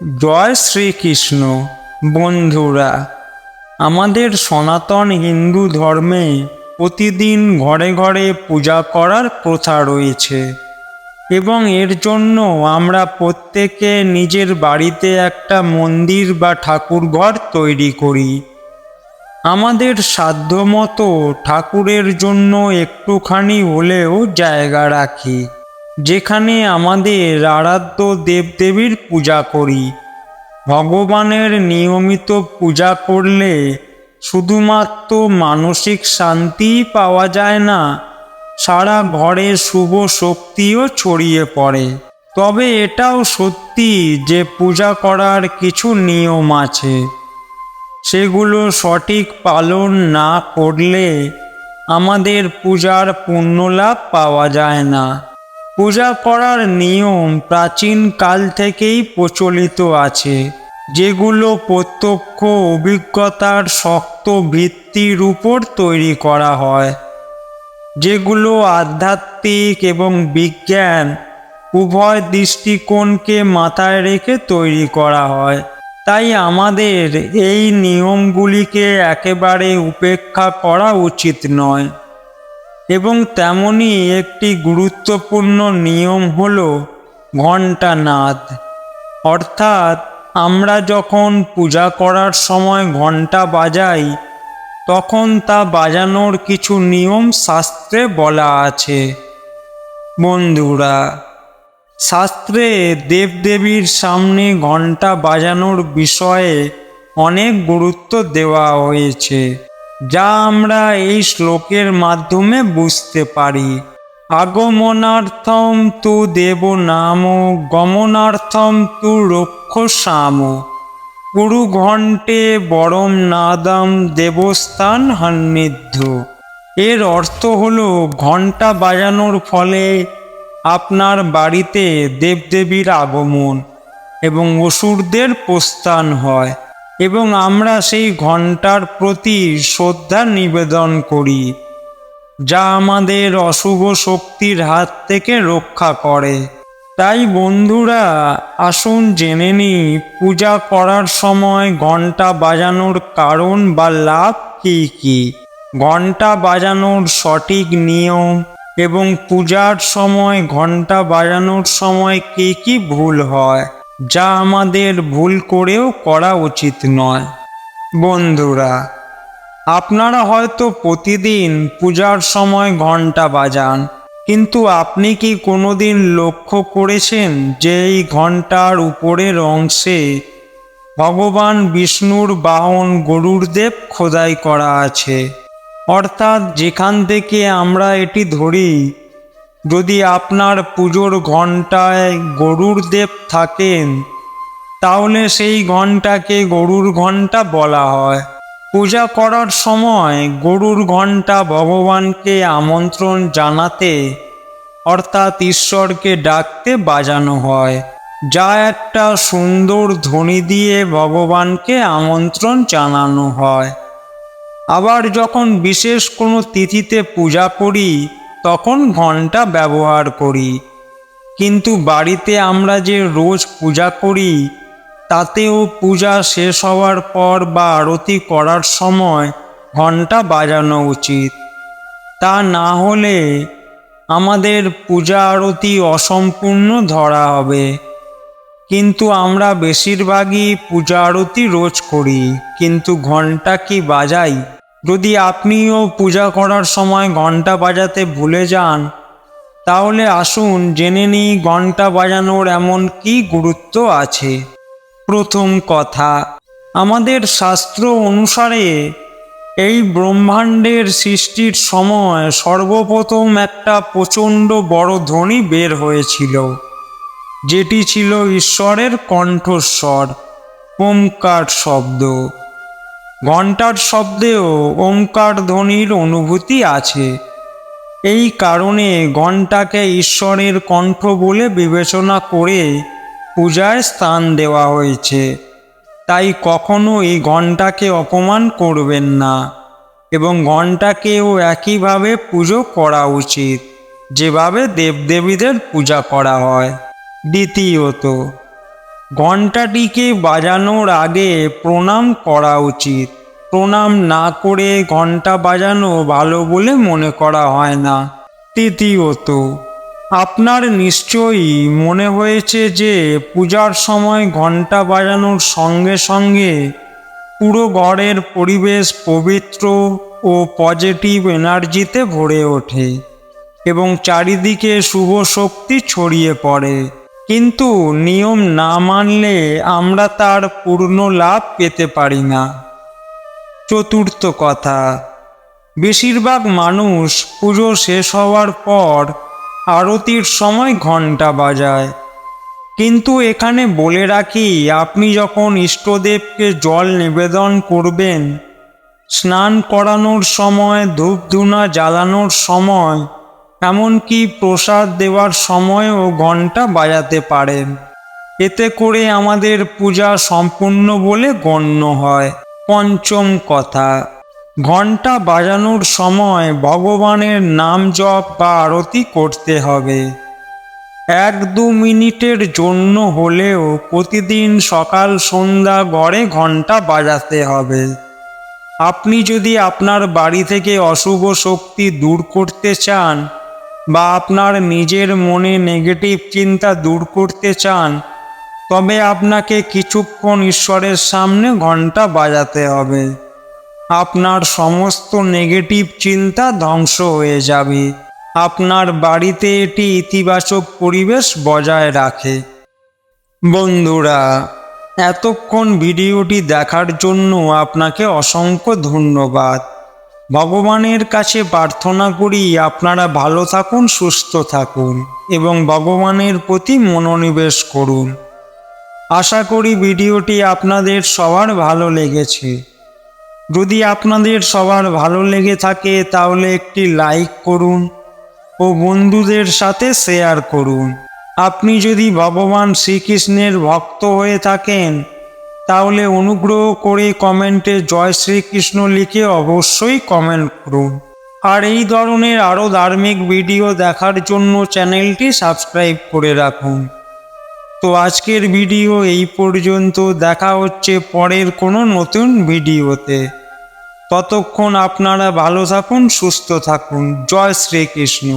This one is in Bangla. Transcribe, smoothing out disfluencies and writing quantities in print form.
জয় শ্রীকৃষ্ণ। বন্ধুরা, আমাদের সনাতন হিন্দু ধর্মে প্রতিদিন ঘরে ঘরে পূজা করার প্রথা রয়েছে এবং এর জন্য আমরা প্রত্যেকে নিজের বাড়িতে একটা মন্দির বা ঠাকুরঘর তৈরি করি। আমাদের সাধ্যমতো ঠাকুরের জন্য একটুখানি হলেও জায়গা রাখি, যেখানে আমাদের আরাধ্য দেবদেবীর পূজা করি। ভগবানের নিয়মিত পূজা করলে শুধুমাত্র মানসিক শান্তিই পাওয়া যায় না, সারা ঘরে শুভ শক্তিও ছড়িয়ে পড়ে। তবে এটাও সত্যি যে পূজা করার কিছু নিয়ম আছে, সেগুলো সঠিক পালন না করলে আমাদের পূজার পুণ্যলাভ পাওয়া যায় না। পূজা করার নিয়ম প্রাচীন কাল থেকেই প্রচলিত আছে, যেগুলো প্রত্যক্ষ অভিজ্ঞতার শক্ত ভিত্তির উপর তৈরি করা হয়, যেগুলো আধ্যাত্মিক এবং বিজ্ঞান উভয় দৃষ্টিকোণকে মাথায় রেখে তৈরি করা হয়। তাই আমাদের এই নিয়মগুলিকে একেবারে উপেক্ষা করা উচিত নয়। এবং তেমনই একটি গুরুত্বপূর্ণ নিয়ম হল ঘণ্টানাদ। অর্থাৎ আমরা যখন পূজা করার সময় ঘণ্টা বাজাই, তখন তা বাজানোর কিছু নিয়ম শাস্ত্রে বলা আছে। বন্ধুরা, শাস্ত্রে দেবদেবীর সামনে ঘণ্টা বাজানোর বিষয়ে অনেক গুরুত্ব দেওয়া হয়েছে, যা আমরা এই শ্লোকের মাধ্যমে বুঝতে পারি। আগমনার্থম তু দেব নাম, গমনার্থম তু রক্ষসাম, কুরু ঘণ্টে বরম নাদম দেবস্থান হন্নিধ্য। এর অর্থ হল, ঘণ্টা বাজানোর ফলে আপনার বাড়িতে দেবদেবীর আগমন এবং অসুরদের প্রস্থান হয়, এবং আমরা সেই ঘণ্টার প্রতি শ্রদ্ধা নিবেদন করি, যা আমাদের অশুভ শক্তির হাত থেকে রক্ষা করে। তাই বন্ধুরা, আসুন জেনে নিই পূজা করার সময় ঘণ্টা বাজানোর কারণ বা লাভ কী কী, ঘণ্টা বাজানোর সঠিক নিয়ম এবং পূজার সময় ঘণ্টা বাজানোর সময় কী কী ভুল হয়, যা আমাদের ভুল করেও করা উচিত নয়। বন্ধুরা, আপনারা হয়তো প্রতিদিন পূজার সময় ঘণ্টা বাজান, কিন্তু আপনি কি কোনোদিন লক্ষ্য করেছেন যে এই ঘণ্টার উপরের অংশে ভগবান বিষ্ণুর বাহন গরুড়দেব খোদাই করা আছে? অর্থাৎ যেখান থেকে আমরা এটি ধরি, যদি আপনার পুজোর ঘণ্টায় গরুড়দেব থাকেন, তাহলে সেই ঘণ্টাকে গরুর ঘণ্টা বলা হয়। পূজা করার সময় গরুর ঘণ্টা ভগবানকে আমন্ত্রণ জানাতে, অর্থাৎ ঈশ্বরকে ডাকতে বাজানো হয়, যা একটা সুন্দর ধ্বনি দিয়ে ভগবানকে আমন্ত্রণ জানানো হয়। আবার যখন বিশেষ কোনো তিথিতে পূজা করি, তখন ঘণ্টা ব্যবহার করি। কিন্তু বাড়িতে আমরা যে রোজ পূজা করি, তাতেও পূজা শেষ হওয়ার পর বা আরতি করার সময় ঘণ্টা বাজানো উচিত। তা না হলে আমাদের পূজা আরতি অসম্পূর্ণ ধরা হবে। কিন্তু আমরা বেশিরভাগই পূজা আরতি রোজ করি, কিন্তু ঘণ্টা কি বাজাই? যদি আপনিও পূজা করার সময় ঘণ্টা বাজাতে ভুলে যান, তাহলে আসুন জেনে নিই ঘণ্টা বাজানোর এমন কি গুরুত্ব আছে। প্রথম কথা, আমাদের শাস্ত্র অনুসারে এই ব্রহ্মাণ্ডের সৃষ্টির সময় সর্বপ্রথম একটা প্রচণ্ড বড় ধ্বনি বের হয়েছিল, যেটি ছিল ঈশ্বরের কণ্ঠস্বর, ওমকার শব্দ। ঘণ্টার শব্দেও ওমকার ধ্বনির অনুভূতি আছে। এই কারণে ঘণ্টাকে ঈশ্বরের কণ্ঠ বলে বিবেচনা করে পূজায় স্থান দেওয়া হয়েছে। তাই কখনো এই ঘণ্টাকে অপমান করবেন না, এবং ঘণ্টাকেও একইভাবে পুজো করা উচিত যেভাবে দেবদেবীদের পূজা করা হয়। দ্বিতীয়ত, ঘণ্টাটিকে বাজানোর আগে প্রণাম করা উচিত। প্রণাম না করে ঘণ্টা বাজানো ভালো বলে মনে করা হয় না। তৃতীয়ত, আপনার নিশ্চয়ই মনে হয়েছে যে পূজার সময় ঘণ্টা বাজানোর সঙ্গে সঙ্গে পুরো ঘরের পরিবেশ পবিত্র ও পজিটিভ এনার্জিতে ভরে ওঠে এবং চারিদিকে শুভ শক্তি ছড়িয়ে পড়ে। কিন্তু নিয়ম না মানলে আমরা তার পূর্ণ লাভ পেতে পারি না। চতুর্থ কথা, বেশিরভাগ মানুষ পুজো শেষ হওয়ার পর আরতির সময় ঘণ্টা বাজায়। কিন্তু এখানে বলে রাখি, আপনি যখন ইষ্টদেবকে জল নিবেদন করবেন, স্নান করানোর সময়, ধূপধুনা জ্বালানোর সময়, এমনকি প্রসাদ দেওয়ার সময়ও ঘণ্টা বাজাতে পারেন। এতে করে আমাদের পূজা সম্পূর্ণ বলে গণ্য হয়। পঞ্চম কথা, ঘণ্টা বাজানোর সময় ভগবানের নাম জপ বা আরতি করতে হবে। 1-2 মিনিটের জন্য হলেও প্রতিদিন সকাল সন্ধ্যা ঘরে ঘণ্টা বাজাতে হবে। আপনি যদি আপনার বাড়ি থেকে অশুভ শক্তি দূর করতে চান বা আপনার নিজের মনে নেগেটিভ চিন্তা দূর করতে চান, তবে আপনাকে কিছুক্ষণ ঈশ্বরের সামনে ঘণ্টা বাজাতে হবে। আপনার সমস্ত নেগেটিভ চিন্তা ধ্বংস হয়ে যাবে। আপনার বাড়িতে এটি ইতিবাচক পরিবেশ বজায় রাখে। বন্ধুরা, এতক্ষণ ভিডিওটি দেখার জন্য আপনাকে অসংখ্য ধন্যবাদ। ভগবানের কাছে প্রার্থনা করি আপনারা ভালো থাকুন, সুস্থ থাকুন এবং ভগবানের প্রতি মনোনিবেশ করুন। আশা করি ভিডিওটি আপনাদের সবার ভালো লেগেছে। যদি আপনাদের সবার ভালো লেগে থাকে তাহলে একটি লাইক করুন ও বন্ধুদের সাথে শেয়ার করুন। আপনি যদি ভগবান শ্রীকৃষ্ণের ভক্ত হয়ে থাকেন তাহলে অনুগ্রহ করে কমেন্টে জয় শ্রীকৃষ্ণ লিখে অবশ্যই কমেন্ট করুন। আর এই ধরনের আরও ধার্মিক ভিডিও দেখার জন্য চ্যানেলটি সাবস্ক্রাইব করে রাখুন। তো আজকের ভিডিও এই পর্যন্ত। দেখা হচ্ছে পরের কোনো নতুন ভিডিওতে। ততক্ষণ আপনারা ভালো থাকুন, সুস্থ থাকুন। জয় শ্রীকৃষ্ণ।